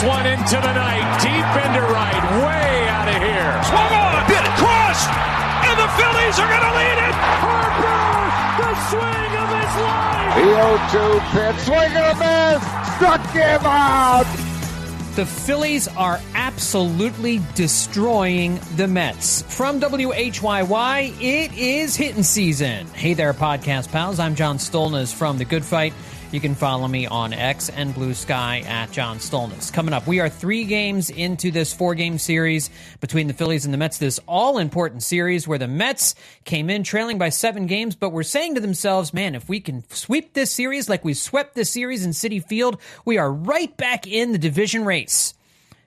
This one into the night, deep into right, way out of here. Swung on, hit it, crossed, and the Phillies are going to lead it. Harper, the swing of his life. The 0-2 pitch, swing and a miss, struck him out. The Phillies are absolutely destroying the Mets. From WHYY, it is Hittin season. Hey there, podcast pals. I'm John Stolnis from The Good Fight. You can follow me on X and Blue Sky at John Stolnis. Coming up, we are 3 games into this 4-game series between the Phillies and the Mets. This all-important series where the Mets came in trailing by 7 games, but we're saying to themselves, man, if we can sweep this series like we swept this series in Citi Field, we are right back in the division race.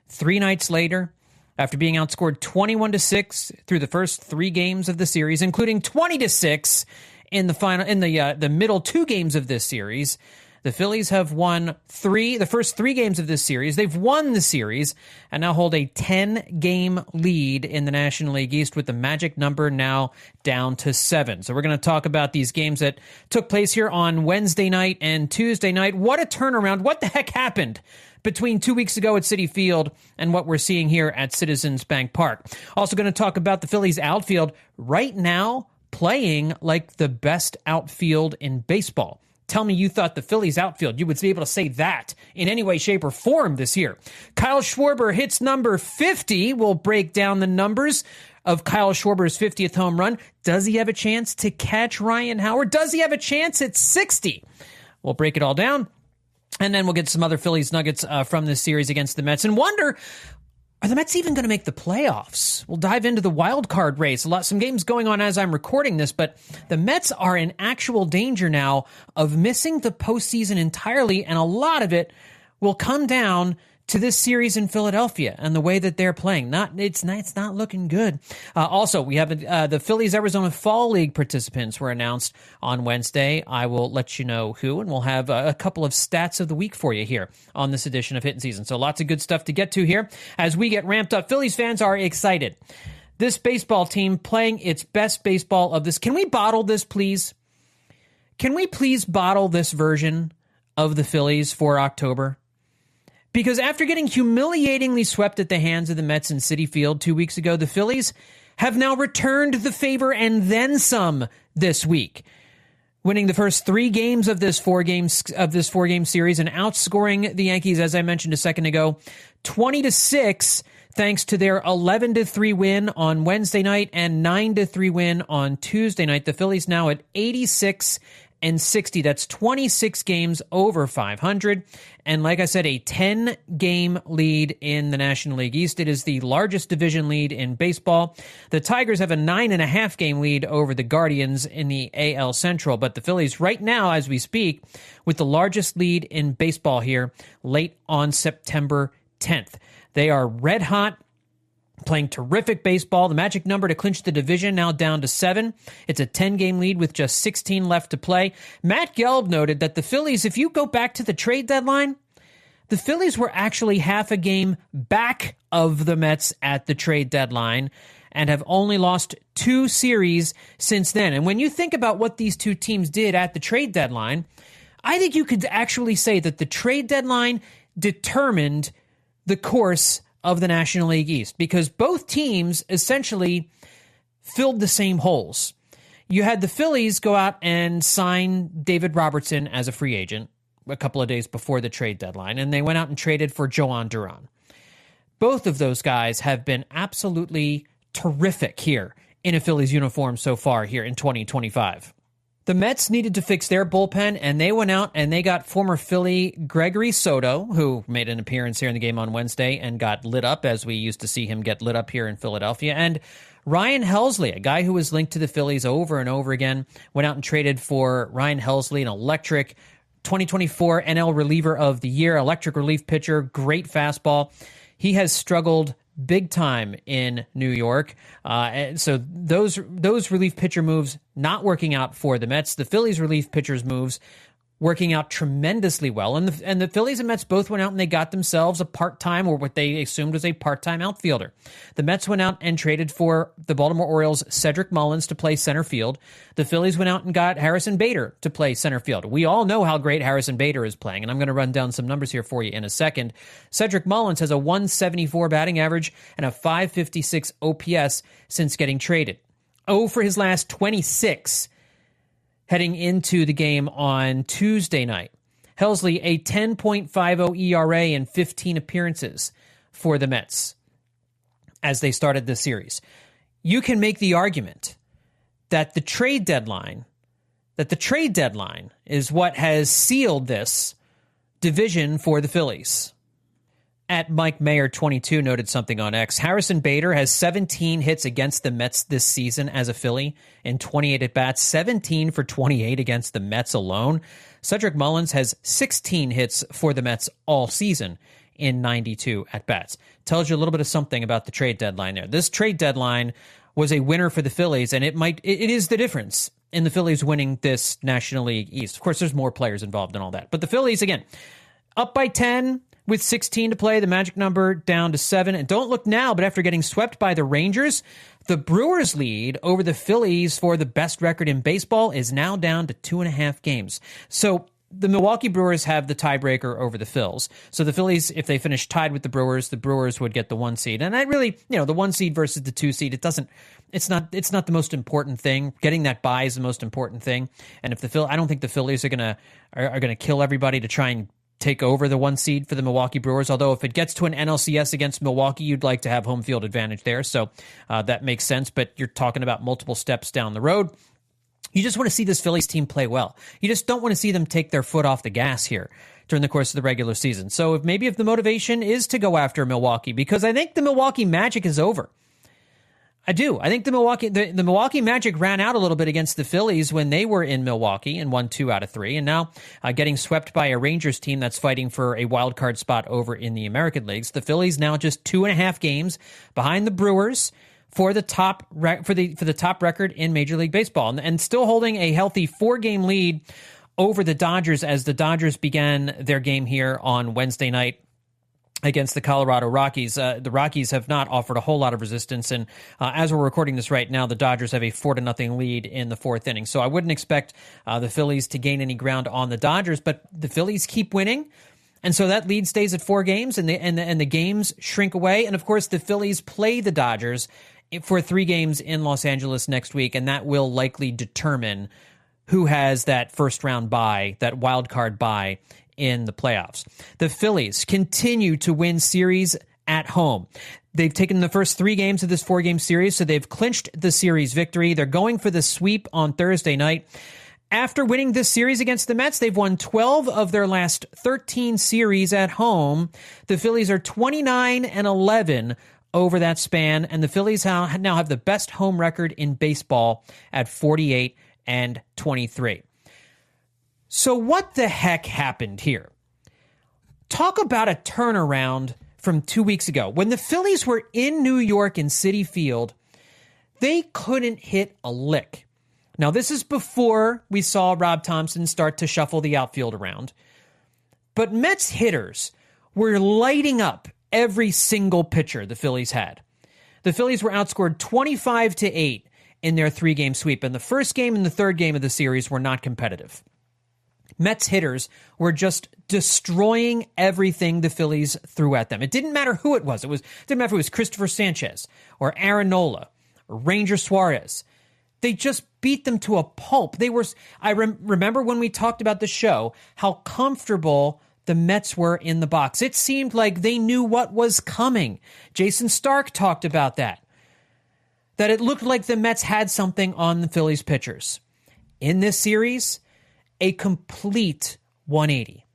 3 nights later, after being outscored 21-6 through the first 3 games of the series, including 20-6 in the middle 2 games of this series, the Phillies have won the first 3 games of this series. They've won the series and now hold a 10-game lead in the National League East with the magic number now down to 7. So we're going to talk about these games that took place here on Wednesday night and Tuesday night. What a turnaround. What the heck happened between 2 weeks ago at Citi Field and what we're seeing here at Citizens Bank Park? Also going to talk about the Phillies outfield right now playing like the best outfield in baseball. Tell me you thought the Phillies outfield, you would be able to say that in any way, shape, or form this year. Kyle Schwarber hits number 50. We'll break down the numbers of Kyle Schwarber's 50th home run. Does he have a chance to catch Ryan Howard? Does he have a chance at 60? We'll break it all down. And then we'll get some other Phillies nuggets from this series against the Mets and wonder, are the Mets even going to make the playoffs? We'll dive into the wild card race. Some games going on as I'm recording this, but the Mets are in actual danger now of missing the postseason entirely, and a lot of it will come down to this series in Philadelphia and the way that they're playing. It's not looking good. Also, we have the Phillies Arizona Fall League participants were announced on Wednesday. I will let you know who, and we'll have a couple of stats of the week for you here on this edition of Hittin Season. So lots of good stuff to get to here as we get ramped up. Phillies fans are excited. This baseball team playing its best baseball of this. Can we bottle this, please? Can we please bottle this version of the Phillies for October? Because after getting humiliatingly swept at the hands of the Mets in Citi Field 2 weeks ago, the Phillies have now returned the favor and then some this week, winning the first 3 games of this 4-game series and outscoring the Yankees, as I mentioned a second ago, 20-6, thanks to their 11-3 win on Wednesday night and 9-3 win on Tuesday night. The Phillies now at 86-60. That's 26 games over 500. And like I said, a 10-game lead in the National League East. It is the largest division lead in baseball. The Tigers have a 9.5-game lead over the Guardians in the AL Central. But the Phillies right now, as we speak, with the largest lead in baseball here late on September 10th. They are red hot, playing terrific baseball. The magic number to clinch the division now down to 7. It's a 10-game lead with just 16 left to play. Matt Gelb noted that the Phillies, if you go back to the trade deadline, the Phillies were actually half a game back of the Mets at the trade deadline and have only lost 2 series since then. And when you think about what these 2 teams did at the trade deadline, I think you could actually say that the trade deadline determined the course of the National League East, because both teams essentially filled the same holes. You had the Phillies go out and sign David Robertson as a free agent a couple of days before the trade deadline, and they went out and traded for Joan Duran. Both of those guys have been absolutely terrific here in a Phillies uniform so far here in 2025. The Mets needed to fix their bullpen, and they went out and they got former Philly Gregory Soto, who made an appearance here in the game on Wednesday and got lit up, as we used to see him get lit up here in Philadelphia, and Ryan Helsley, a guy who was linked to the Phillies over and over again, went out and traded for Ryan Helsley, an electric 2024 NL reliever of the year, electric relief pitcher, great fastball. He has struggled big time in New York. And so those relief pitcher moves not working out for the Mets. The Phillies relief pitchers moves working out tremendously well. And the Phillies and Mets both went out and they got themselves a part-time, or what they assumed was a part-time outfielder. The Mets went out and traded for the Baltimore Orioles' Cedric Mullins to play center field. The Phillies went out and got Harrison Bader to play center field. We all know how great Harrison Bader is playing, and I'm going to run down some numbers here for you in a second. Cedric Mullins has a 174 batting average and a 556 OPS since getting traded. For his last 26 heading into the game on Tuesday night. Helsley, a 10.50 ERA in 15 appearances for the Mets as they started this series. You can make the argument that the trade deadline is what has sealed this division for the Phillies. At Mike Mayer 22 noted something on X. Harrison Bader has 17 hits against the Mets this season as a Philly in 28 at-bats, 17 for 28 against the Mets alone. Cedric Mullins has 16 hits for the Mets all season in 92 at-bats. Tells you a little bit of something about the trade deadline there. This trade deadline was a winner for the Phillies, and it is the difference in the Phillies winning this National League East. Of course, there's more players involved in all that. But the Phillies, again, up by 10 with 16 to play, the magic number down to 7. And don't look now, but after getting swept by the Rangers, the Brewers' lead over the Phillies for the best record in baseball is now down to 2.5 games. So the Milwaukee Brewers have the tiebreaker over the Phils. So the Phillies, if they finish tied with the Brewers would get the 1 seed. And I really, the 1 seed versus the 2 seed, it's not the most important thing. Getting that bye is the most important thing. And if I don't think the Phillies are gonna kill everybody to try and take over the 1 seed for the Milwaukee Brewers. Although if it gets to an NLCS against Milwaukee, you'd like to have home field advantage there. So that makes sense. But you're talking about multiple steps down the road. You just want to see this Phillies team play well. You just don't want to see them take their foot off the gas here during the course of the regular season. So if the motivation is to go after Milwaukee, because I think the Milwaukee Magic is over. I do. I think the Milwaukee Magic ran out a little bit against the Phillies when they were in Milwaukee and won 2 out of 3. And now getting swept by a Rangers team that's fighting for a wild card spot over in the American Leagues. The Phillies now just 2.5 games behind the Brewers for the top for the top record in Major League Baseball, and still holding a healthy 4-game lead over the Dodgers as the Dodgers began their game here on Wednesday night against the Colorado Rockies. The Rockies have not offered a whole lot of resistance, and as we're recording this right now, the Dodgers have a 4-0 lead in the 4th inning. So I wouldn't expect the Phillies to gain any ground on the Dodgers, but the Phillies keep winning, and so that lead stays at 4 games, and the games shrink away. And of course, the Phillies play the Dodgers for 3 games in Los Angeles next week, and that will likely determine who has that first-round bye, that wild card bye in the playoffs. The Phillies continue to win series at home. They've taken the first 3 games of this 4-game series, so they've clinched the series victory. They're going for the sweep on Thursday night. After winning this series against the Mets, they've won 12 of their last 13 series at home. The Phillies are 29-11 over that span, and the Phillies now have the best home record in baseball at 48-23. So what the heck happened here? Talk about a turnaround from 2 weeks ago. When the Phillies were in New York in Citi Field, they couldn't hit a lick. Now, this is before we saw Rob Thompson start to shuffle the outfield around. But Mets hitters were lighting up every single pitcher the Phillies had. The Phillies were outscored 25-8 in their 3-game sweep, and the first game and the third game of the series were not competitive. Mets hitters were just destroying everything the Phillies threw at them. It didn't matter who it was. It didn't matter if it was Christopher Sanchez or Aaron Nola or Ranger Suarez. They just beat them to a pulp. I remember when we talked about the show, how comfortable the Mets were in the box. It seemed like they knew what was coming. Jason Stark talked about that it looked like the Mets had something on the Phillies pitchers. In this series, a complete 180.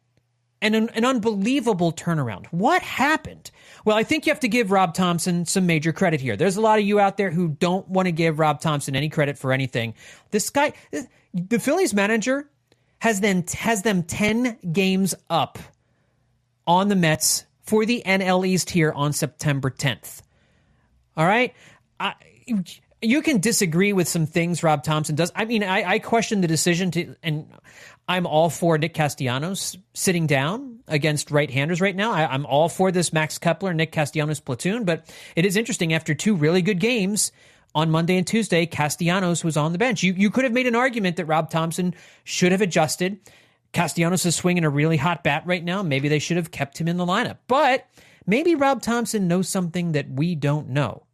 And an unbelievable turnaround. What happened? Well, I think you have to give Rob Thompson some major credit here. There's a lot of you out there who don't want to give Rob Thompson any credit for anything. This guy, the Phillies manager, has them 10 games up on the Mets for the NL East here on September 10th. All right? You can disagree with some things Rob Thomson does. I mean, I question the decision and I'm all for Nick Castellanos sitting down against right-handers right now. I'm all for this Max Kepler, Nick Castellanos platoon, but it is interesting. After two really good games on Monday and Tuesday, Castellanos was on the bench. You could have made an argument that Rob Thomson should have adjusted. Castellanos is swinging a really hot bat right now. Maybe they should have kept him in the lineup. But maybe Rob Thomson knows something that we don't know.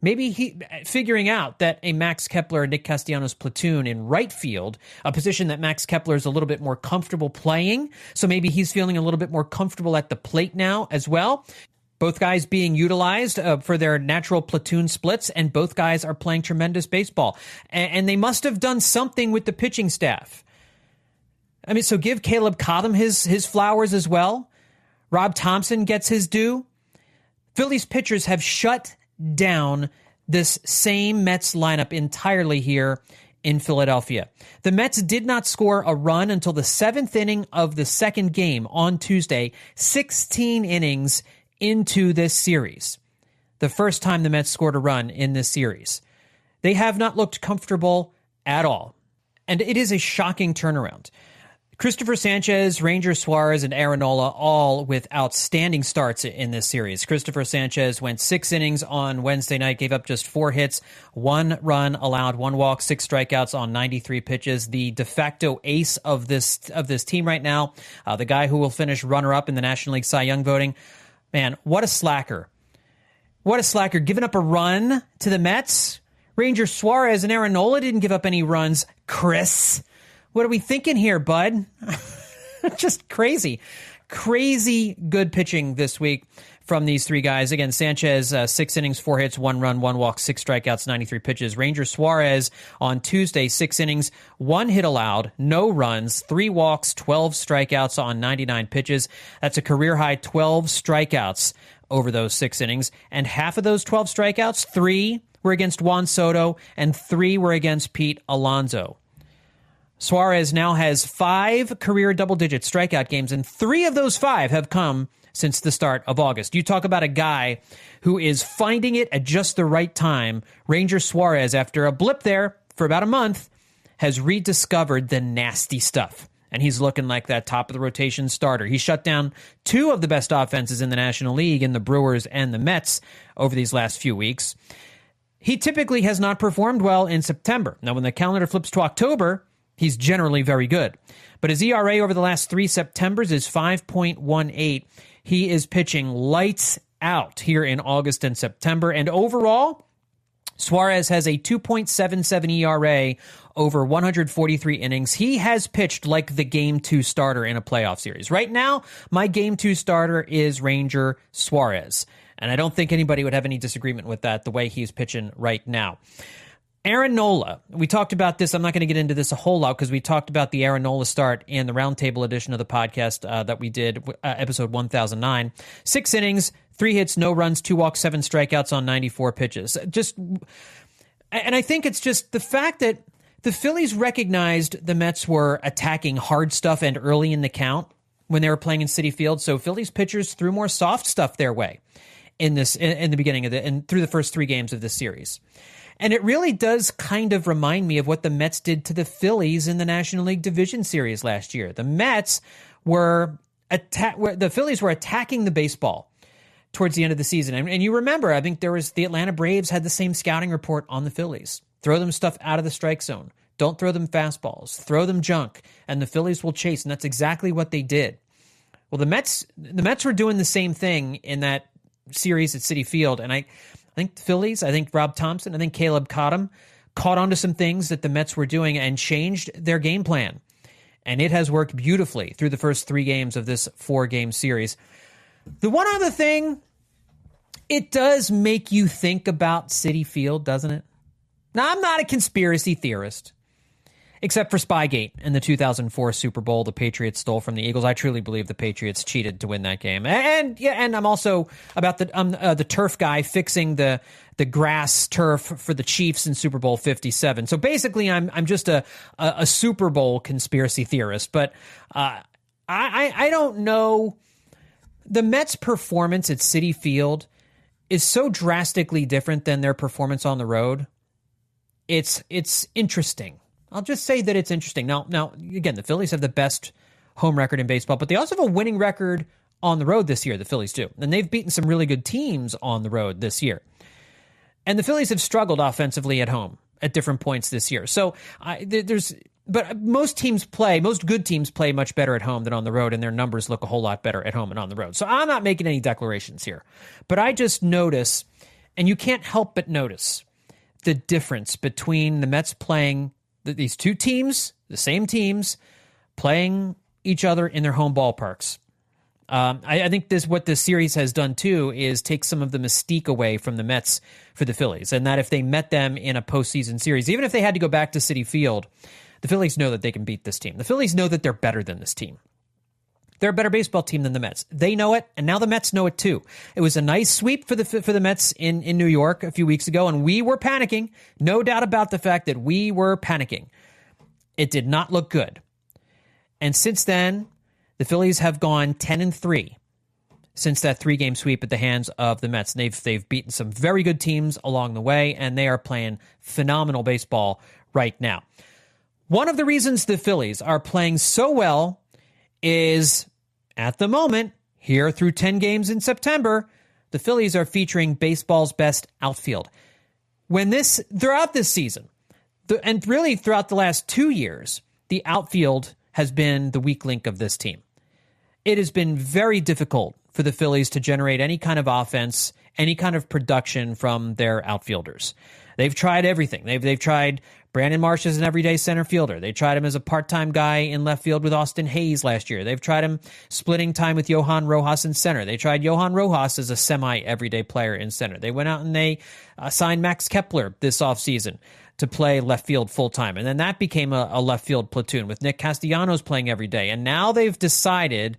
Maybe he figuring out that a Max Kepler, Nick Castellanos platoon in right field, a position that Max Kepler is a little bit more comfortable playing. So maybe he's feeling a little bit more comfortable at the plate now as well. Both guys being utilized for their natural platoon splits, and both guys are playing tremendous baseball. And they must have done something with the pitching staff. I mean, so give Caleb Cottom his flowers as well. Rob Thomson gets his due. Phillies pitchers have shut down this same Mets lineup entirely here in Philadelphia. The Mets did not score a run until the seventh inning of the second game on Tuesday, 16 innings into this series. The first time the Mets scored a run in this series. They have not looked comfortable at all. And it is a shocking turnaround. Christopher Sanchez, Ranger Suarez, and Aaron Nola all with outstanding starts in this series. Christopher Sanchez went 6 innings on Wednesday night, gave up just 4 hits, 1 run allowed, 1 walk, 6 strikeouts on 93 pitches. The de facto ace of this team right now, the guy who will finish runner-up in the National League Cy Young voting. Man, what a slacker. What a slacker. Giving up a run to the Mets. Ranger Suarez and Aaron Nola didn't give up any runs, Chris. What are we thinking here, bud? Just crazy. Crazy good pitching this week from these three guys. Again, Sanchez, 6 innings, 4 hits, 1 run, 1 walk, 6 strikeouts, 93 pitches. Ranger Suarez on Tuesday, 6 innings, 1 hit allowed, no runs, 3 walks, 12 strikeouts on 99 pitches. That's a career-high 12 strikeouts over those 6 innings. And half of those 12 strikeouts, 3 were against Juan Soto and 3 were against Pete Alonso. Suarez now has 5 career double-digit strikeout games, and 3 of those 5 have come since the start of August. You talk about a guy who is finding it at just the right time. Ranger Suarez, after a blip there for about a month, has rediscovered the nasty stuff, and he's looking like that top-of-the-rotation starter. He shut down 2 of the best offenses in the National League in the Brewers and the Mets over these last few weeks. He typically has not performed well in September. Now, when the calendar flips to October, he's generally very good. But his ERA over the last 3 Septembers is 5.18. He is pitching lights out here in August and September. And overall, Suarez has a 2.77 ERA over 143 innings. He has pitched like the Game 2 starter in a playoff series. Right now, my Game 2 starter is Ranger Suarez. And I don't think anybody would have any disagreement with that, the way he's pitching right now. Aaron Nola, we talked about this. I'm not going to get into this a whole lot because we talked about the Aaron Nola start in the roundtable edition of the podcast that we did, episode 1009. 6 innings, 3 hits, no runs, 2 walks, 7 strikeouts on 94 pitches. And I think it's just the fact that the Phillies recognized the Mets were attacking hard stuff and early in the count when they were playing in Citi Field. So Phillies pitchers threw more soft stuff their way in the beginning of and through the first 3 games of this series. And it really does kind of remind me of what the Mets did to the Phillies in the National League Division Series last year. The Phillies were attacking the baseball towards the end of the season. And you remember, I think the Atlanta Braves had the same scouting report on the Phillies. Throw them stuff out of the strike zone. Don't throw them fastballs. Throw them junk, and the Phillies will chase. And that's exactly what they did. Well, the Mets were doing the same thing in that series at Citi Field, and I think the Phillies, I think Rob Thomson, I think Caleb Cottom caught on to some things that the Mets were doing and changed their game plan. And it has worked beautifully through the first 3 games of this 4-game series. The one other thing, it does make you think about Citi Field, doesn't it? Now, I'm not a conspiracy theorist, except for Spygate and the 2004 Super Bowl the Patriots stole from the Eagles. I truly believe the Patriots cheated to win that game. And I'm also about the turf guy fixing the grass turf for the Chiefs in Super Bowl 57. So basically, I'm just a Super Bowl conspiracy theorist. But I don't know. The Mets' performance at Citi Field is so drastically different than their performance on the road it's interesting. I'll just say that it's interesting. Now, again, the Phillies have the best home record in baseball, but they also have a winning record on the road this year, the Phillies do. And they've beaten some really good teams on the road this year. And the Phillies have struggled offensively at home at different points this year. So but most good teams play much better at home than on the road, and their numbers look a whole lot better at home and on the road. So I'm not making any declarations here, but I just notice, and you can't help but notice, the difference between the Mets playing these two teams, the same teams, playing each other in their home ballparks. I think what this series has done, too, is take some of the mystique away from the Mets for the Phillies, and that if they met them in a postseason series, even if they had to go back to Citi Field, the Phillies know that they can beat this team. The Phillies know that they're better than this team. They're a better baseball team than the Mets. They know it, and now the Mets know it, too. It was a nice sweep for the Mets in New York a few weeks ago, and we were panicking. No doubt about the fact that we were panicking. It did not look good. And since then, the Phillies have gone 10-3 since that 3-game sweep at the hands of the Mets. And they've beaten some very good teams along the way, and they are playing phenomenal baseball right now. One of the reasons the Phillies are playing so well is, at the moment, here through 10 games in September, the Phillies are featuring baseball's best outfield. Throughout this season, and really throughout the last 2 years, the outfield has been the weak link of this team. It has been very difficult for the Phillies to generate any kind of offense, any kind of production from their outfielders. They've tried everything. They've tried Brandon Marsh as an everyday center fielder. They tried him as a part-time guy in left field with Austin Hayes last year. They've tried him splitting time with Johan Rojas in center. They tried Johan Rojas as a semi-everyday player in center. They went out and they signed Max Kepler this offseason to play left field full-time. And then that became a left field platoon with Nick Castellanos playing every day. And now they've decided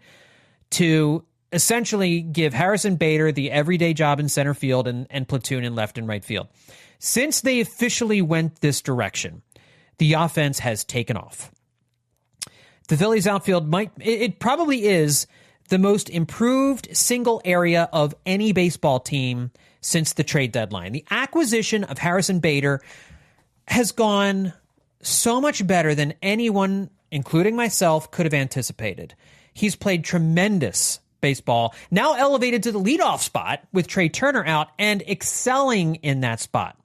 to essentially give Harrison Bader the everyday job in center field and platoon in left and right field. Since they officially went this direction, the offense has taken off. The Phillies outfield it probably is the most improved single area of any baseball team since the trade deadline. The acquisition of Harrison Bader has gone so much better than anyone, including myself, could have anticipated. He's played tremendous baseball, now elevated to the leadoff spot with Trey Turner out and excelling in that spot.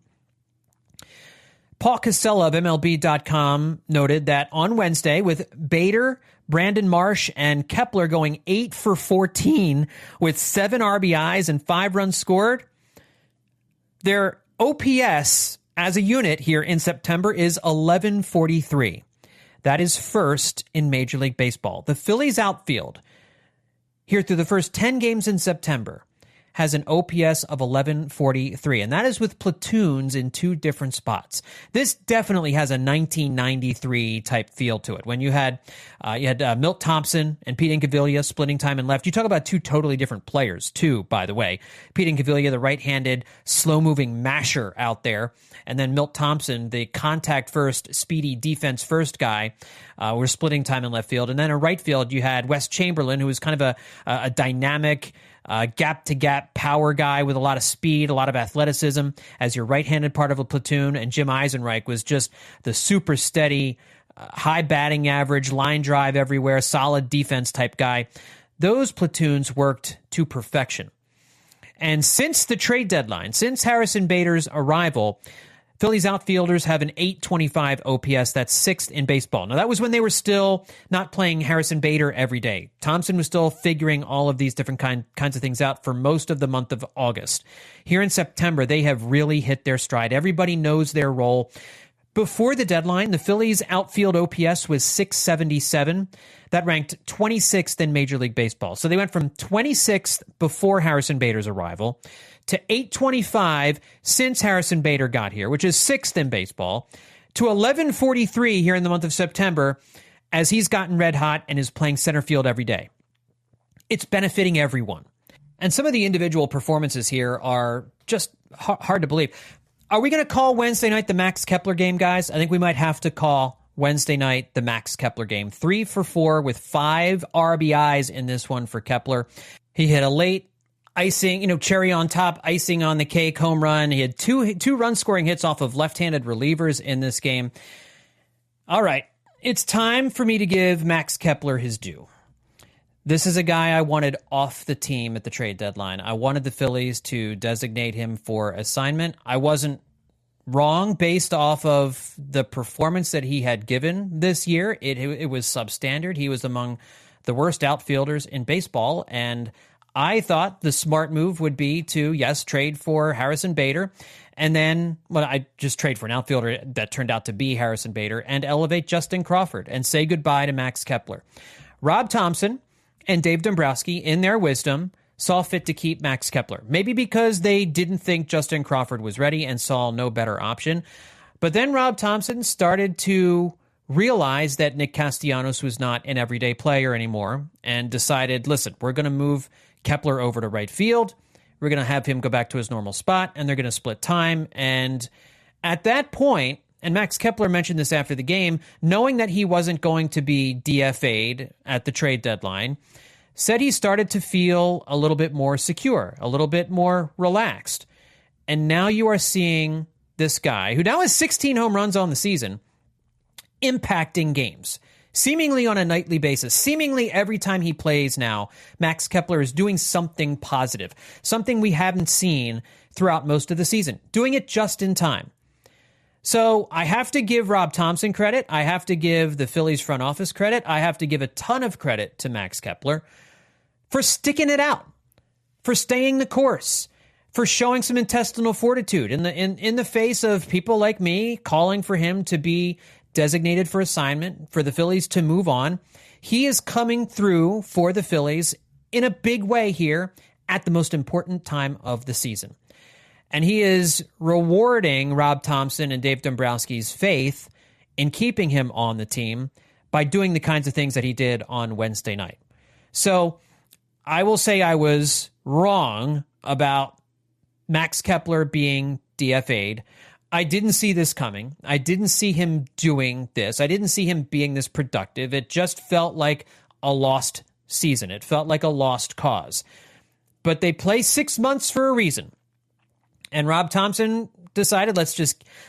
Paul Casella of MLB.com noted that on Wednesday, with Bader, Brandon Marsh, and Kepler going 8 for 14 with 7 RBIs and 5 runs scored, their OPS as a unit here in September is 1143. That is first in Major League Baseball. The Phillies outfield here through the first 10 games in September has an OPS of 1143, and that is with platoons in 2 different spots. This definitely has a 1993 type feel to it. When you had Milt Thompson and Pete Incaviglia splitting time in left. You talk about 2 totally different players, too, by the way. Pete Incaviglia, the right-handed, slow-moving masher out there, and then Milt Thompson, the contact-first, speedy defense-first guy, were splitting time in left field. And then in right field, you had Wes Chamberlain, who was kind of a dynamic, gap-to-gap power guy with a lot of speed, a lot of athleticism as your right-handed part of a platoon, and Jim Eisenreich was just the super steady, high batting average, line drive everywhere, solid defense type guy. Those platoons worked to perfection. And since the trade deadline, since Harrison Bader's arrival, Phillies outfielders have an 825 OPS. That's 6th in baseball. Now, that was when they were still not playing Harrison Bader every day. Thompson was still figuring all of these different kinds of things out for most of the month of August. Here in September, they have really hit their stride. Everybody knows their role. Before the deadline, the Phillies outfield OPS was 677. That ranked 26th in Major League Baseball. So they went from 26th before Harrison Bader's arrival to 825 since Harrison Bader got here, which is 6th in baseball, to 1143 here in the month of September as he's gotten red hot and is playing center field every day. It's benefiting everyone. And some of the individual performances here are just hard to believe. Are we going to call Wednesday night the Max Kepler game, guys? I think we might have to call Wednesday night the Max Kepler game. 3 for 4 with 5 RBIs in this one for Kepler. He hit a late icing, cherry on top, icing on the cake home run. He had two run scoring hits off of left-handed relievers in this game. All right, it's time for me to give Max Kepler his due. This is a guy I wanted off the team at the trade deadline. I wanted the Phillies to designate him for assignment. I wasn't wrong based off of the performance that he had given this year. It was substandard. He was among the worst outfielders in baseball, and I thought the smart move would be to, yes, trade for Harrison Bader, and then, I just trade for an outfielder that turned out to be Harrison Bader, and elevate Justin Crawford, and say goodbye to Max Kepler. Rob Thompson and Dave Dombrowski, in their wisdom, saw fit to keep Max Kepler. Maybe because they didn't think Justin Crawford was ready and saw no better option. But then Rob Thompson started to realize that Nick Castellanos was not an everyday player anymore and decided, listen, we're going to move Kepler over to right field. We're going to have him go back to his normal spot, and they're going to split time. And at that point, and Max Kepler mentioned this after the game, knowing that he wasn't going to be DFA'd at the trade deadline, said he started to feel a little bit more secure, a little bit more relaxed. And now you are seeing this guy, who now has 16 home runs on the season, impacting games, seemingly on a nightly basis. Seemingly every time he plays now, Max Kepler is doing something positive, something we haven't seen throughout most of the season, doing it just in time. So I have to give Rob Thompson credit. I have to give the Phillies front office credit. I have to give a ton of credit to Max Kepler for sticking it out, for staying the course, for showing some intestinal fortitude in the face of people like me calling for him to be designated for assignment, for the Phillies to move on. He is coming through for the Phillies in a big way here at the most important time of the season. And he is rewarding Rob Thompson and Dave Dombrowski's faith in keeping him on the team by doing the kinds of things that he did on Wednesday night. So I will say I was wrong about Max Kepler being DFA'd. I didn't see this coming. I didn't see him doing this. I didn't see him being this productive. It just felt like a lost season. It felt like a lost cause. But they play 6 months for a reason. And Rob Thompson decided,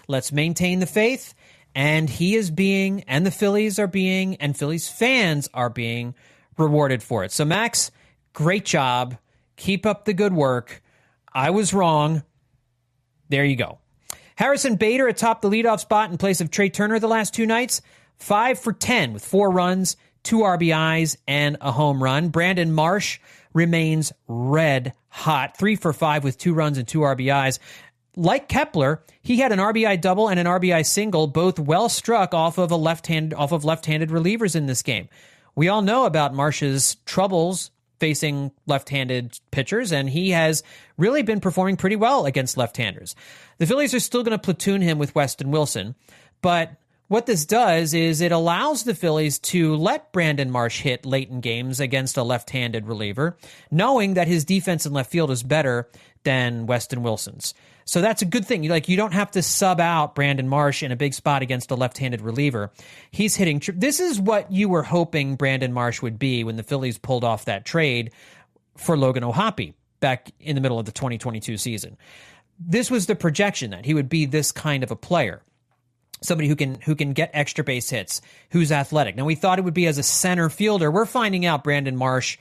let's maintain the faith. And he is being, and the Phillies are being, and Phillies fans are being rewarded for it. So Max, great job. Keep up the good work. I was wrong. There you go. Harrison Bader atop the leadoff spot in place of Trey Turner the last two nights. 5 for 10 with 4 runs, 2 RBIs, and a home run. Brandon Marsh remains red hot. 3 for 5 with 2 runs and 2 RBIs. Like Kepler, he had an RBI double and an RBI single, both well struck off of left-handed relievers in this game. We all know about Marsh's troubles facing left-handed pitchers, and he has really been performing pretty well against left-handers. The Phillies are still going to platoon him with Weston Wilson, but what this does is it allows the Phillies to let Brandon Marsh hit late in games against a left-handed reliever, knowing that his defense in left field is better than Weston Wilson's. So that's a good thing. You don't have to sub out Brandon Marsh in a big spot against a left-handed reliever. He's hitting. This is what you were hoping Brandon Marsh would be when the Phillies pulled off that trade for Logan O'Hoppe back in the middle of the 2022 season. This was the projection that he would be this kind of a player. Somebody who can get extra base hits, who's athletic. Now, we thought it would be as a center fielder. We're finding out Brandon Marsh,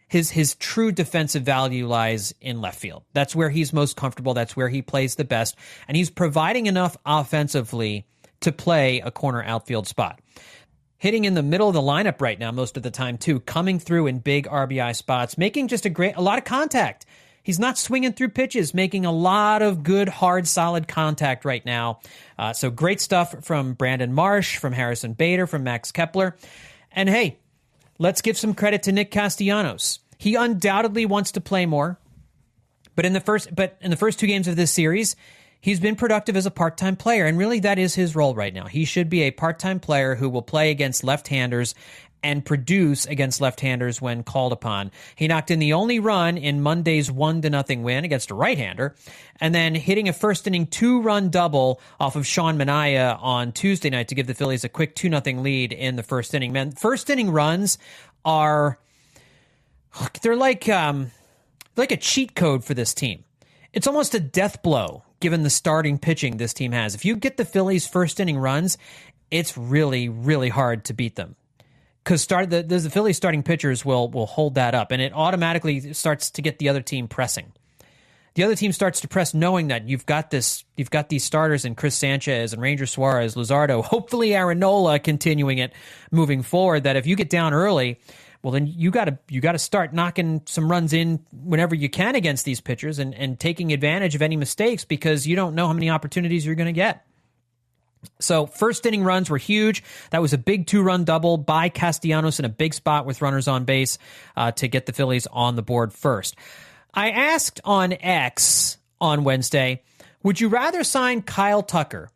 his true defensive value lies in left field. That's where he's most comfortable. That's where he plays the best. And he's providing enough offensively to play a corner outfield spot. Hitting in the middle of the lineup right now most of the time, too. Coming through in big RBI spots. Making just a lot of contact. He's not swinging through pitches, making a lot of good, hard, solid contact right now. So great stuff from Brandon Marsh, from Harrison Bader, from Max Kepler. And hey, let's give some credit to Nick Castellanos. He undoubtedly wants to play more, but in the first 2 games of this series, he's been productive as a part-time player, and really that is his role right now. He should be a part-time player who will play against left-handers and produce against left-handers when called upon. He knocked in the only run in Monday's 1-0 win against a right-hander, and then hitting a first-inning 2-run double off of Sean Manaea on Tuesday night to give the Phillies a quick 2-0 lead in the first inning. Man, first-inning runs they're like like a cheat code for this team. It's almost a death blow given the starting pitching this team has. If you get the Phillies' first inning runs, it's really, really hard to beat them. Because the Phillies starting pitchers will hold that up, and it automatically starts to get the other team pressing. The other team starts to press knowing that you've got these starters in Chris Sanchez and Ranger Suarez, Luzardo, hopefully Aaron Nola continuing it moving forward, that if you get down early, well, then you got to start knocking some runs in whenever you can against these pitchers and taking advantage of any mistakes, because you don't know how many opportunities you're going to get. So first inning runs were huge. That was a big 2-run double by Castellanos in a big spot with runners on base to get the Phillies on the board first. I asked on X on Wednesday, would you rather sign Kyle Tucker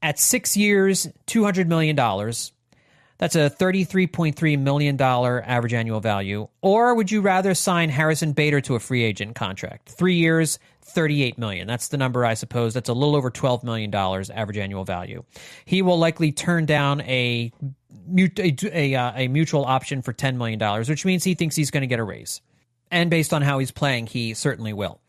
at 6 years, $200 million? That's a $33.3 million average annual value. Or would you rather sign Harrison Bader to a free agent contract? 3 years, $38 million. That's the number, I suppose. That's a little over $12 million average annual value. He will likely turn down a mutual option for $10 million, which means he thinks he's going to get a raise. And based on how he's playing, he certainly will.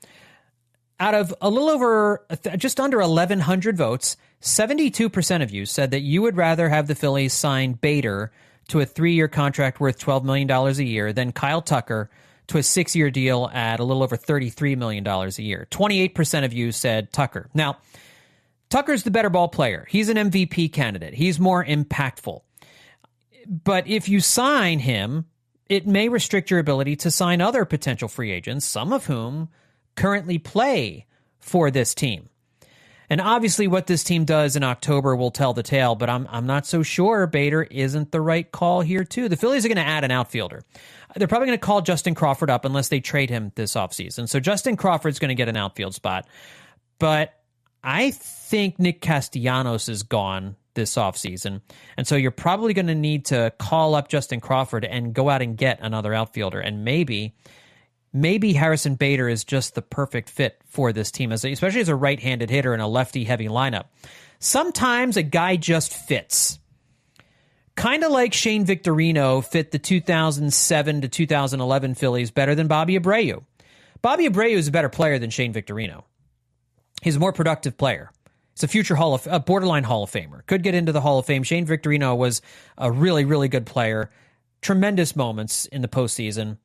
Out of a little over, just under 1,100 votes, 72% of you said that you would rather have the Phillies sign Bader to a 3-year contract worth $12 million a year than Kyle Tucker to a 6-year deal at a little over $33 million a year. 28% of you said Tucker. Now, Tucker's the better ball player. He's an MVP candidate. He's more impactful. But if you sign him, it may restrict your ability to sign other potential free agents, some of whom currently play for this team. And obviously what this team does in October will tell the tale, but I'm not so sure Bader isn't the right call here too. The Phillies are going to add an outfielder. They're probably going to call Justin Crawford up unless they trade him this offseason. So Justin Crawford's going to get an outfield spot. But I think Nick Castellanos is gone this offseason. And so you're probably going to need to call up Justin Crawford and go out and get another outfielder. And maybe Harrison Bader is just the perfect fit for this team, especially as a right-handed hitter in a lefty-heavy lineup. Sometimes a guy just fits. Kind of like Shane Victorino fit the 2007 to 2011 Phillies better than Bobby Abreu. Bobby Abreu is a better player than Shane Victorino. He's a more productive player. He's a future borderline Hall of Famer. Could get into the Hall of Fame. Shane Victorino was a really, really good player. Tremendous moments in the postseason.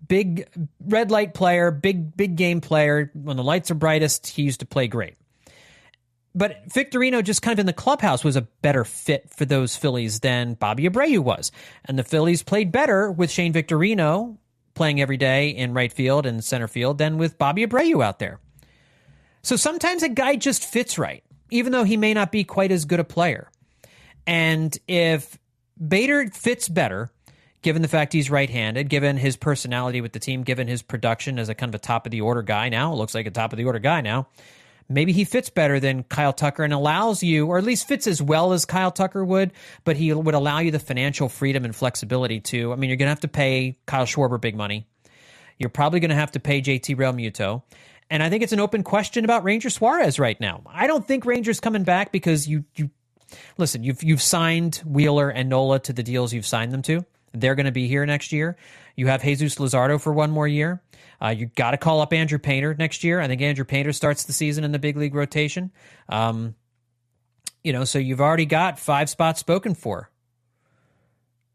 Big red light player, big game player. When the lights are brightest, he used to play great. But Victorino, just kind of in the clubhouse, was a better fit for those Phillies than Bobby Abreu was. And the Phillies played better with Shane Victorino playing every day in right field and center field than with Bobby Abreu out there. So sometimes a guy just fits right, even though he may not be quite as good a player. And if Bader fits better, given the fact he's right-handed, given his personality with the team, given his production as a kind of a top-of-the-order guy now, looks like a top-of-the-order guy now, maybe he fits better than Kyle Tucker and allows you, or at least fits as well as Kyle Tucker would, but he would allow you the financial freedom and flexibility to, I mean, you're going to have to pay Kyle Schwarber big money. You're probably going to have to pay JT Realmuto. And I think it's an open question about Ranger Suarez right now. I don't think Ranger's coming back because you've signed Wheeler and Nola to the deals you've signed them to. They're going to be here next year. You have Jesus Luzardo for one more year. You got to call up Andrew Painter next year. I think Andrew Painter starts the season in the big league rotation. So you've already got 5 spots spoken for.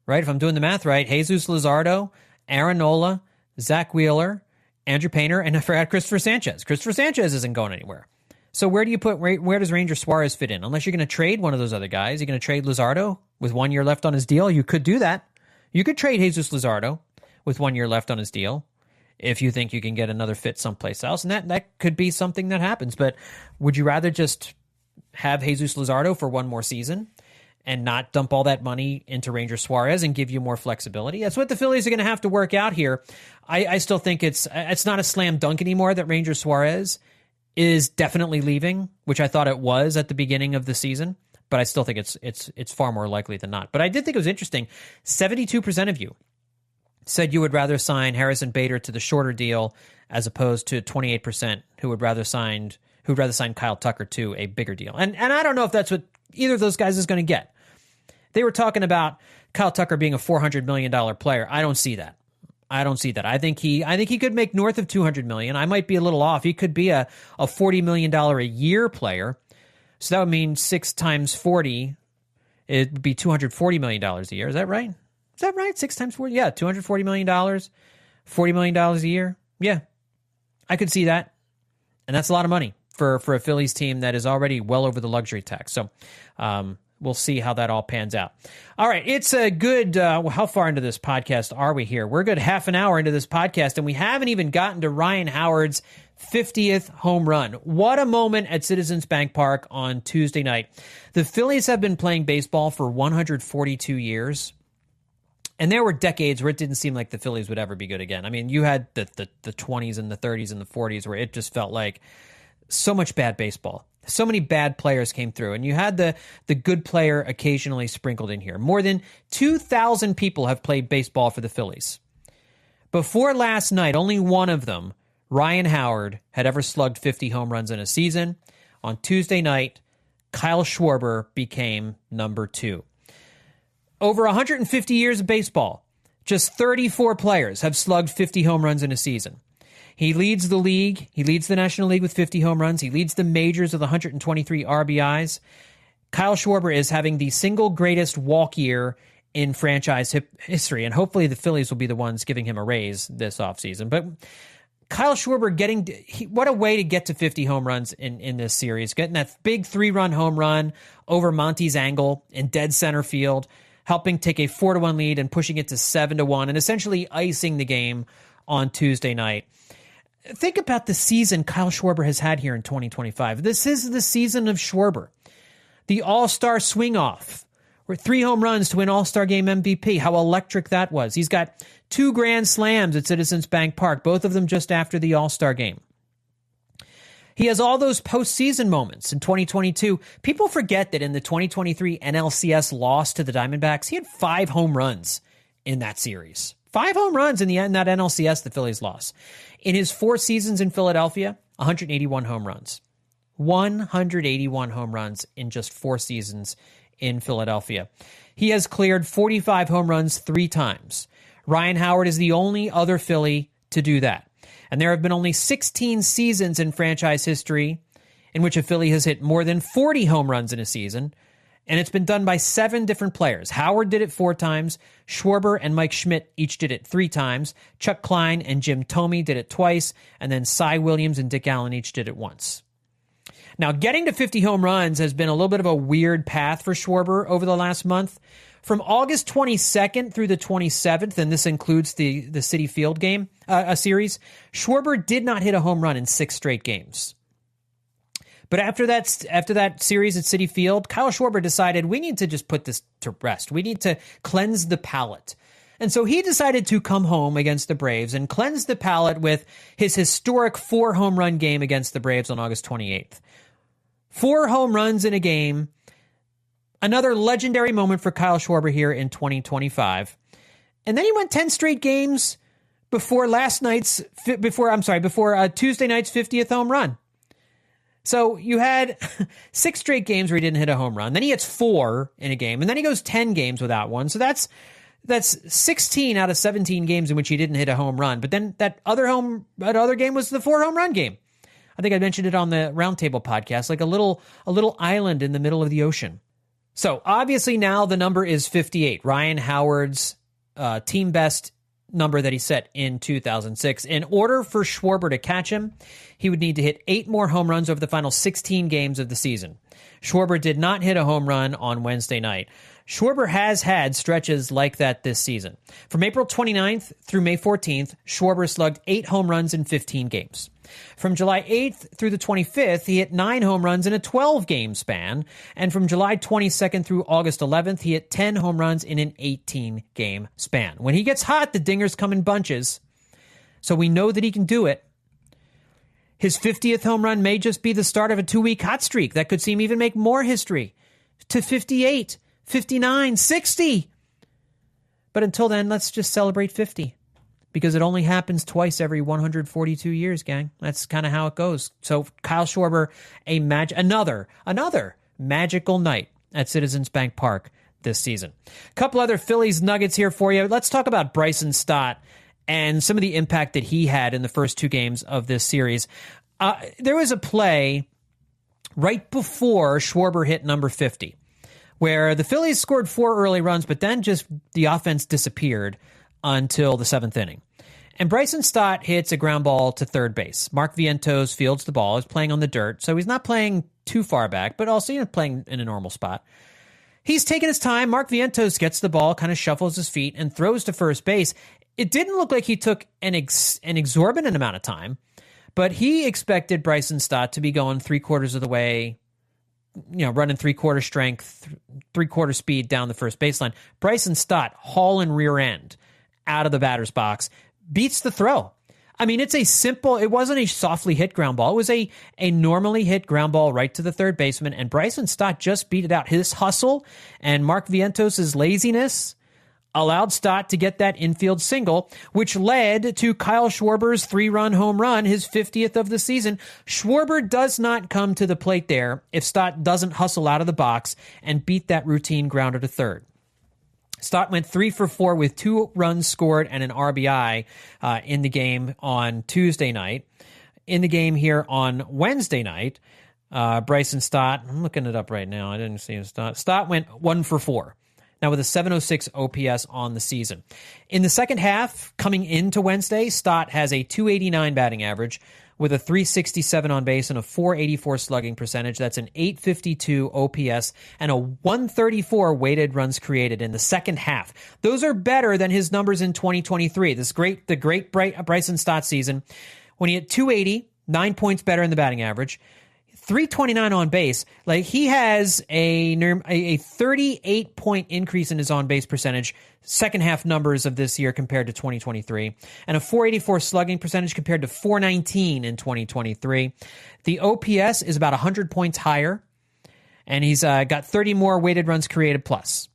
Right? If I'm doing the math right, Jesus Luzardo, Aaron Nola, Zach Wheeler, Andrew Painter, and I forgot Christopher Sanchez. Christopher Sanchez isn't going anywhere. So where does Ranger Suarez fit in? Unless you're going to trade one of those other guys. You're going to trade Luzardo with 1 year left on his deal. You could do that. You could trade Jesus Luzardo with 1 year left on his deal if you think you can get another fit someplace else. And that could be something that happens. But would you rather just have Jesus Luzardo for 1 more season and not dump all that money into Ranger Suarez and give you more flexibility? That's what the Phillies are going to have to work out here. I still think it's not a slam dunk anymore that Ranger Suarez is definitely leaving, which I thought it was at the beginning of the season. But I still think it's far more likely than not. But I did think it was interesting. 72% of you said you would rather sign Harrison Bader to the shorter deal as opposed to 28% who would rather sign Kyle Tucker to a bigger deal. And I don't know if that's what either of those guys is going to get. They were talking about Kyle Tucker being a $400 million player. I don't see that. I don't see that. I think he could make north of $200 million. I might be a little off. He could be a $40 million a year player. So that would mean 6 times 40, it would be $240 million a year. Is that right? 6 times 40? Yeah, $240 million, $40 million a year. Yeah, I could see that. And that's a lot of money for a Phillies team that is already well over the luxury tax. So we'll see how that all pans out. All right, it's a good, how far into this podcast are we here? We're a good half an hour into this podcast, and we haven't even gotten to Ryan Howard's 50th home run. What a moment at Citizens Bank Park on Tuesday night. The Phillies have been playing baseball for 142 years. And there were decades where it didn't seem like the Phillies would ever be good again. I mean, you had the 20s and the 30s and the 40s where it just felt like so much bad baseball. So many bad players came through, and you had the good player occasionally sprinkled in here. More than 2,000 people have played baseball for the Phillies. Before last night, only one of them, Ryan Howard, had ever slugged 50 home runs in a season. On Tuesday night, Kyle Schwarber became number 2. Over 150 years of baseball, just 34 players have slugged 50 home runs in a season. He leads the league. He leads the National League with 50 home runs. He leads the majors with 123 RBIs. Kyle Schwarber is having the single greatest walk year in franchise history, and hopefully the Phillies will be the ones giving him a raise this offseason. But Kyle Schwarber what a way to get to 50 home runs in this series. Getting that big 3-run home run over Monty's angle in dead center field, helping take a 4-1 lead and pushing it to 7-1, and essentially icing the game on Tuesday night. Think about the season Kyle Schwarber has had here in 2025. This is the season of Schwarber. The All-Star swing-off, where 3 home runs to win All-Star Game MVP. How electric that was. He's got 2 grand slams at Citizens Bank Park, both of them just after the All-Star game. He has all those postseason moments in 2022. People forget that in the 2023 NLCS loss to the Diamondbacks, he had 5 home runs in that series. 5 home runs in that NLCS the Phillies lost. In his 4 seasons in Philadelphia, 181 home runs. 181 home runs in just 4 seasons in Philadelphia. He has cleared 45 home runs 3 times. Ryan Howard is the only other Philly to do that. And there have been only 16 seasons in franchise history in which a Philly has hit more than 40 home runs in a season, and it's been done by 7 different players. Howard did it 4 times. Schwarber and Mike Schmidt each did it 3 times. Chuck Klein and Jim Thome did it twice, and then Cy Williams and Dick Allen each did it once. Now, getting to 50 home runs has been a little bit of a weird path for Schwarber over the last month. From August 22nd through the 27th, and this includes the Citi Field game, a series, Schwarber did not hit a home run in 6 straight games. But after that series at Citi Field, Kyle Schwarber decided we need to just put this to rest. We need to cleanse the palate. And so he decided to come home against the Braves and cleanse the palate with his historic 4 home run game against the Braves on August 28th. 4 home runs in a game. Another legendary moment for Kyle Schwarber here in 2025. And then he went 10 straight games before Tuesday night's 50th home run. So you had 6 straight games where he didn't hit a home run. Then he hits 4 in a game, and then he goes 10 games without one. So that's 16 out of 17 games in which he didn't hit a home run. But then that other game was the 4 home run game. I think I mentioned it on the Roundtable podcast, like a little island in the middle of the ocean. So obviously now the number is 58, Ryan Howard's team best number that he set in 2006. In order for Schwarber to catch him, he would need to hit 8 more home runs over the final 16 games of the season. Schwarber did not hit a home run on Wednesday night. Schwarber has had stretches like that this season. From April 29th through May 14th, Schwarber slugged 8 home runs in 15 games. From July 8th through the 25th, he hit 9 home runs in a 12-game span. And from July 22nd through August 11th, he hit 10 home runs in an 18-game span. When he gets hot, the dingers come in bunches. So we know that he can do it. His 50th home run may just be the start of a 2-week hot streak that could even make more history. To 58, 59, 60. But until then, let's just celebrate 50. Because it only happens twice every 142 years, gang. That's kind of how it goes. So Kyle Schwarber, another magical night at Citizens Bank Park this season. A couple other Phillies nuggets here for you. Let's talk about Bryson Stott and some of the impact that he had in the first two games of this series. There was a play right before Schwarber hit number 50, where the Phillies scored 4 early runs, but then just the offense disappeared until the 7th inning. And Bryson Stott hits a ground ball to third base. Mark Vientos fields the ball. He's playing on the dirt, so he's not playing too far back, but also playing in a normal spot. He's taking his time. Mark Vientos gets the ball, kind of shuffles his feet, and throws to first base. It didn't look like he took an exorbitant amount of time, but he expected Bryson Stott to be going 3/4 of the way, running 3/4 strength, 3/4 speed down the first baseline. Bryson Stott, hauling rear end out of the batter's box, beats the throw. I mean, it wasn't a softly hit ground ball. It was a normally hit ground ball right to the third baseman, and Bryson Stott just beat it out. His hustle and Mark Vientos' laziness allowed Stott to get that infield single, which led to Kyle Schwarber's 3-run home run, his 50th of the season. Schwarber does not come to the plate there if Stott doesn't hustle out of the box and beat that routine grounder to third. Stott went 3 for 4 with 2 runs scored and an RBI in the game on Tuesday night. In the game here on Wednesday night, Bryson Stott, I'm looking it up right now. I didn't see him. Stott went 1 for 4. Now with a 706 OPS on the season. In the second half, coming into Wednesday, Stott has a 289 batting average with a 367 on base and a 484 slugging percentage. That's an 852 OPS and a 134 weighted runs created in the second half. Those are better than his numbers in 2023. The great Bryson Stott season, when he hit 280, 9 points better in the batting average, 329 on base. Like, he has a 38-point increase in his on-base percentage, second half numbers of this year compared to 2023, and a 484 slugging percentage compared to 419 in 2023. The OPS is about 100 points higher, and he's got 30 more weighted runs created plus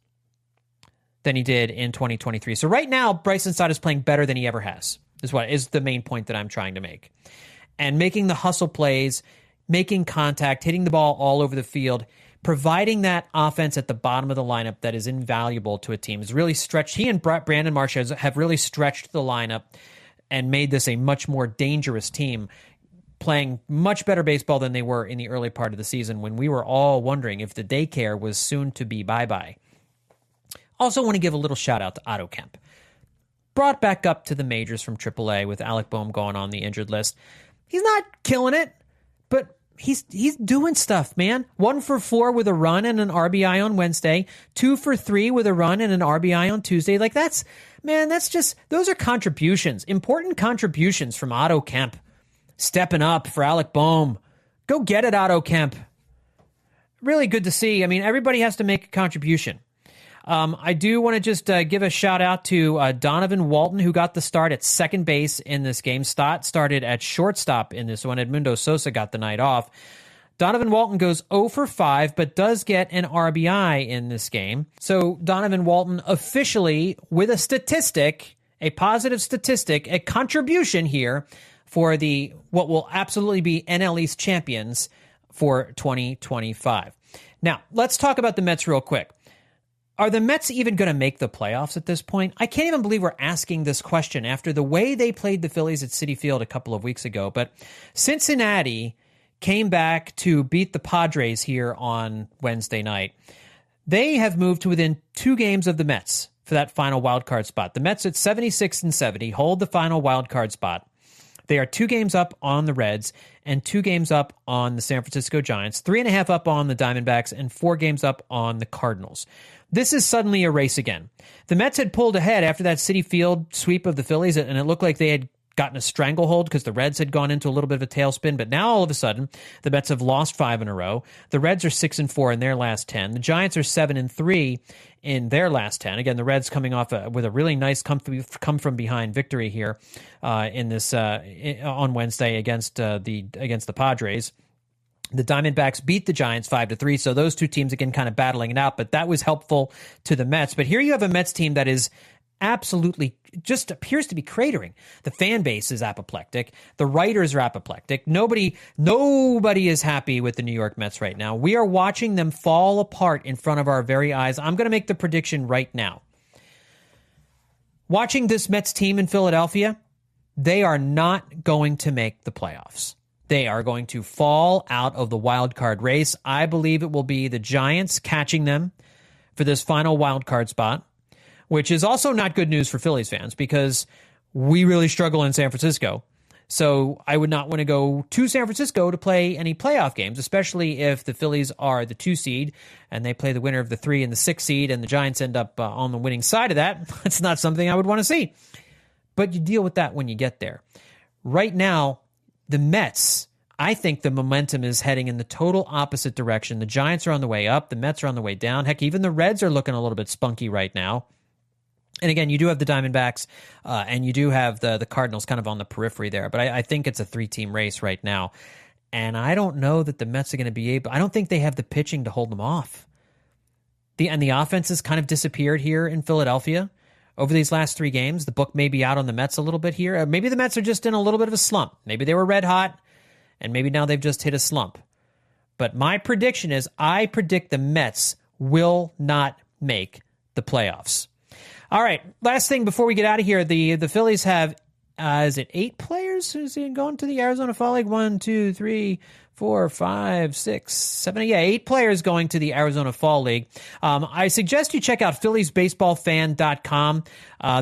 than he did in 2023. So right now, Bryson Stott is playing better than he ever has, is the main point that I'm trying to make. And making the hustle plays, making contact, hitting the ball all over the field, providing that offense at the bottom of the lineup that is invaluable to a team. Is really stretched. He and Brandon Marsh have really stretched the lineup and made this a much more dangerous team, playing much better baseball than they were in the early part of the season when we were all wondering if the daycare was soon to be bye-bye. Also want to give a little shout-out to Otto Kemp. Brought back up to the majors from AAA with Alec Boehm going on the injured list. He's not killing it, but he's doing stuff, man. 1 for 4 with a run and an RBI on Wednesday. 2 for 3 with a run and an RBI on Tuesday. Like, those are contributions. Important contributions from Otto Kemp. Stepping up for Alec Boehm. Go get it, Otto Kemp. Really good to see. I mean, everybody has to make a contribution. I do want to just give a shout out to Donovan Walton, who got the start at second base in this game. Stott started at shortstop in this one. Edmundo Sosa got the night off. Donovan Walton goes 0 for 5, but does get an RBI in this game. So Donovan Walton officially with a statistic, a positive statistic, a contribution here for what will absolutely be NL East champions for 2025. Now, let's talk about the Mets real quick. Are the Mets even going to make the playoffs at this point? I can't even believe we're asking this question after the way they played the Phillies at Citi Field a couple of weeks ago. But Cincinnati came back to beat the Padres here on Wednesday night. They have moved to within 2 games of the Mets for that final wild card spot. The Mets at 76 and 70 hold the final wild card spot. They are 2 games up on the Reds and 2 games up on the San Francisco Giants, 3.5 up on the Diamondbacks, and 4 games up on the Cardinals. This is suddenly a race again. The Mets had pulled ahead after that Citi Field sweep of the Phillies, and it looked like they had gotten a stranglehold because the Reds had gone into a little bit of a tailspin. But now all of a sudden, the Mets have lost 5 in a row. The Reds are 6-4 in their last 10. The Giants are 7-3 in their last 10. Again, the Reds coming off with a really nice come from behind victory here in this on Wednesday against the Padres. The Diamondbacks beat the Giants 5-3, so those 2 teams again kind of battling it out, but that was helpful to the Mets. But here you have a Mets team that is absolutely just appears to be cratering. The fan base is apoplectic. The writers are apoplectic. Nobody is happy with the New York Mets right now. We are watching them fall apart in front of our very eyes. I'm going to make the prediction right now. Watching this Mets team in Philadelphia, they are not going to make the playoffs. They are going to fall out of the wild card race. I believe it will be the Giants catching them for this final wild card spot, which is also not good news for Phillies fans because we really struggle in San Francisco. So I would not want to go to San Francisco to play any playoff games, especially if the Phillies are the 2 seed and they play the winner of the 3 and the 6 seed and the Giants end up on the winning side of that. That's not something I would want to see. But you deal with that when you get there. Right now, the Mets, I think the momentum is heading in the total opposite direction. The Giants are on the way up. The Mets are on the way down. Heck, even the Reds are looking a little bit spunky right now. And again, you do have the Diamondbacks and you do have the Cardinals kind of on the periphery there. But I think it's a 3-team race right now. And I don't know that the Mets are going to be able... I don't think they have the pitching to hold them off. The offense has kind of disappeared here in Philadelphia over these last 3 games. The book may be out on the Mets a little bit here. Maybe the Mets are just in a little bit of a slump. Maybe they were red hot, and maybe now they've just hit a slump. But my prediction is I predict the Mets will not make the playoffs. All right, last thing before we get out of here, the Phillies have, is it 8 players who's going to the Arizona Fall League? 1, 2, 3, 4, 5, 6, 7, 8 players going to the Arizona Fall League. I suggest you check out PhilliesBaseballFan.com.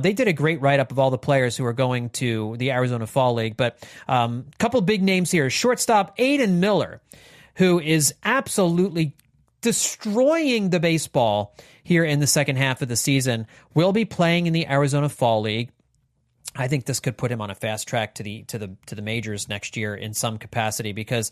They did a great write-up of all the players who are going to the Arizona Fall League, but a couple big names here. Shortstop Aiden Miller, who is absolutely destroying the baseball here in the second half of the season, will be playing in the Arizona Fall League. I think this could put him on a fast track to the majors next year in some capacity because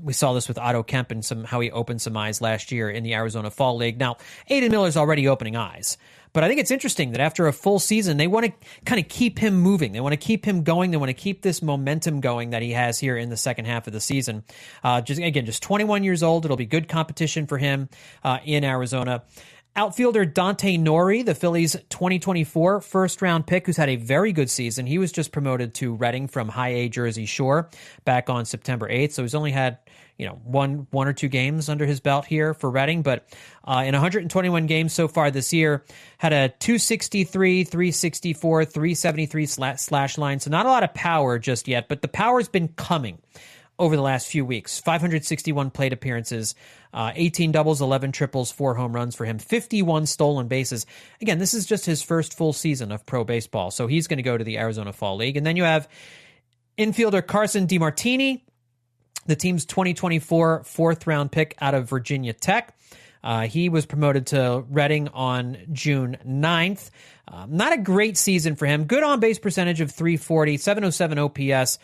we saw this with Otto Kemp and how he opened some eyes last year in the Arizona Fall League. Now, Aiden Miller's already opening eyes, but I think it's interesting that after a full season, they want to kind of keep him moving. They want to keep him going. They want to keep this momentum going that he has here in the second half of the season. Just 21 years old. It'll be good competition for him in Arizona. Outfielder Dante Nori, the Phillies' 2024 first-round pick, who's had a very good season. He was just promoted to Reading from High A Jersey Shore back on September 8th, so he's only had one or 2 games under his belt here for Reading, but in 121 games so far this year, had a 263, 364, 373 slash line, so not a lot of power just yet, but the power's been coming over the last few weeks. 561 plate appearances, 18 doubles, 11 triples, 4 home runs for him, 51 stolen bases. Again, this is just his first full season of pro baseball, so he's going to go to the Arizona Fall League. And then you have infielder Carson DeMartini, the team's 2024 fourth-round pick out of Virginia Tech. He was promoted to Reading on June 9th. Not a great season for him. Good on-base percentage of .340, 707 OPS,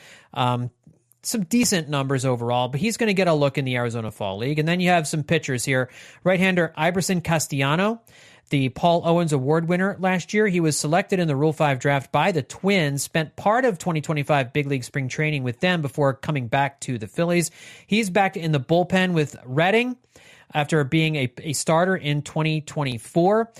some decent numbers overall, but he's going to get a look in the Arizona Fall League. And then you have some pitchers here. Right-hander Iverson Castellano, the Paul Owens Award winner last year. He was selected in the Rule 5 draft by the Twins, spent part of 2025 big league spring training with them before coming back to the Phillies. He's back in the bullpen with Reading after being a starter in 2024.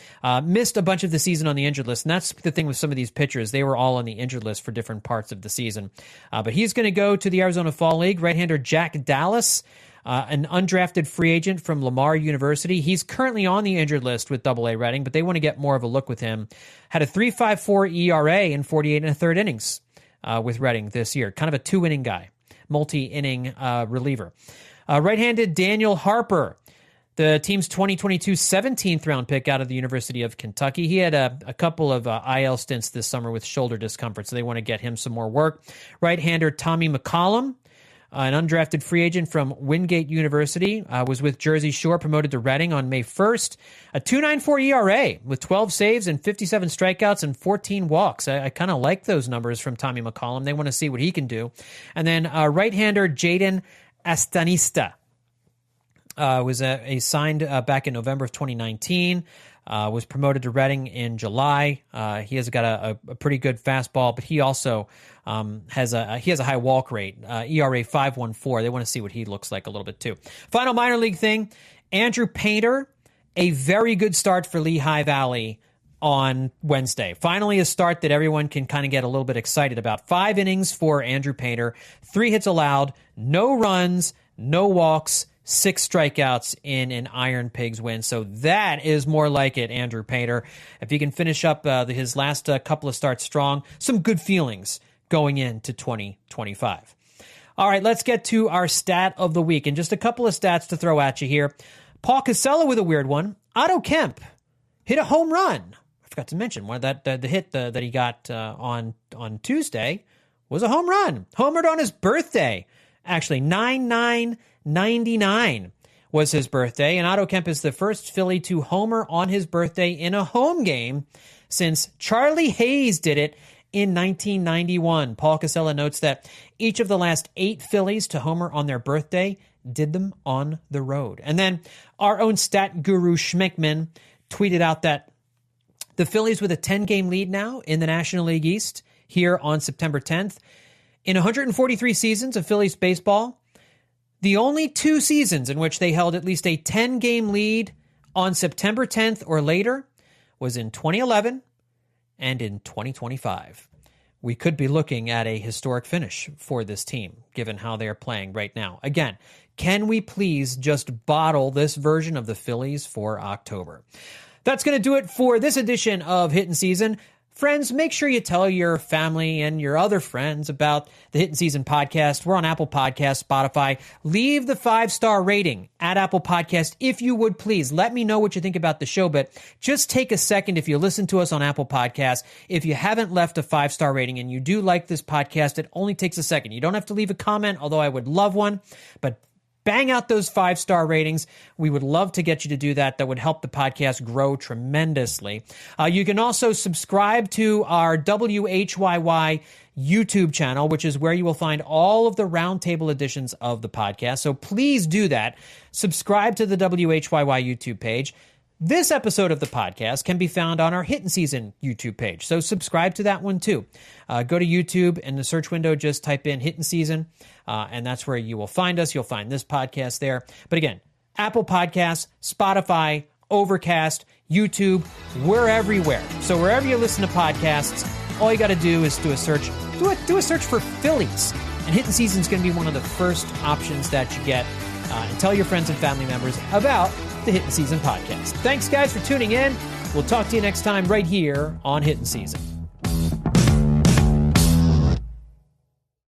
Missed a bunch of the season on the injured list, and that's the thing with some of these pitchers. They were all on the injured list for different parts of the season. But he's going to go to the Arizona Fall League. Right-hander Jack Dallas, an undrafted free agent from Lamar University. He's currently on the injured list with AA Reading, but they want to get more of a look with him. Had a 3.54 ERA in 48 1/3 innings with Reading this year. Kind of a 2-inning guy, multi-inning reliever. Right-handed Daniel Harper, the team's 2022 17th round pick out of the University of Kentucky. He had a couple of IL stints this summer with shoulder discomfort, so they want to get him some more work. Right-hander Tommy McCollum, an undrafted free agent from Wingate University, was with Jersey Shore, promoted to Reading on May 1st. A 2.94 ERA with 12 saves and 57 strikeouts and 14 walks. I kind of like those numbers from Tommy McCollum. They want to see what he can do. And then right-hander Jaden Astanista. Was signed back in November of 2019, was promoted to Reading in July. He has got a pretty good fastball, but he also has a high walk rate, ERA 5.14. They want to see what he looks like a little bit too. Final minor league thing, Andrew Painter, a very good start for Lehigh Valley on Wednesday. Finally, a start that everyone can kind of get a little bit excited about. 5 innings for Andrew Painter, 3 hits allowed, no runs, no walks, 6 strikeouts in an Iron Pigs win. So that is more like it, Andrew Painter. If he can finish up his last couple of starts strong, some good feelings going into 2025. All right, let's get to our stat of the week. And just a couple of stats to throw at you here. Paul Casella with a weird one. Otto Kemp hit a home run. I forgot to mention the hit that he got on Tuesday was a home run. Homered on his birthday. Actually, 9/9/99 was his birthday. And Otto Kemp is the first Philly to homer on his birthday in a home game since Charlie Hayes did it in 1991. Paul Casella notes that each of the last 8 Phillies to homer on their birthday did them on the road. And then our own stat guru Schmickman tweeted out that the Phillies with a 10-game lead now in the National League East here on September 10th. In 143 seasons of Phillies baseball, the only 2 seasons in which they held at least a 10-game lead on September 10th or later was in 2011 and in 2025. We could be looking at a historic finish for this team, given how they are playing right now. Again, can we please just bottle this version of the Phillies for October? That's going to do it for this edition of Hittin' Season. Friends, make sure you tell your family and your other friends about the Hittin' Season podcast. We're on Apple Podcasts, Spotify. Leave the 5-star rating at Apple Podcast if you would, please. Let me know what you think about the show, but just take a second if you listen to us on Apple Podcasts. If you haven't left a 5-star rating and you do like this podcast, it only takes a second. You don't have to leave a comment, although I would love one, but bang out those 5-star ratings. We would love to get you to do that. That would help the podcast grow tremendously. You can also subscribe to our WHYY YouTube channel, which is where you will find all of the roundtable editions of the podcast. So please do that. Subscribe to the WHYY YouTube page. This episode of the podcast can be found on our Hittin' Season YouTube page, so subscribe to that one too. Go to YouTube, in the search window, just type in Hittin' Season, and that's where you will find us. You'll find this podcast there. But again, Apple Podcasts, Spotify, Overcast, YouTube, we're everywhere. So wherever you listen to podcasts, all you got to do is do a search for Phillies, and Hittin' Season is going to be one of the first options that you get. And tell your friends and family members about the Hittin' Season podcast. Thanks, guys, for tuning in. We'll talk to you next time right here on Hittin' Season.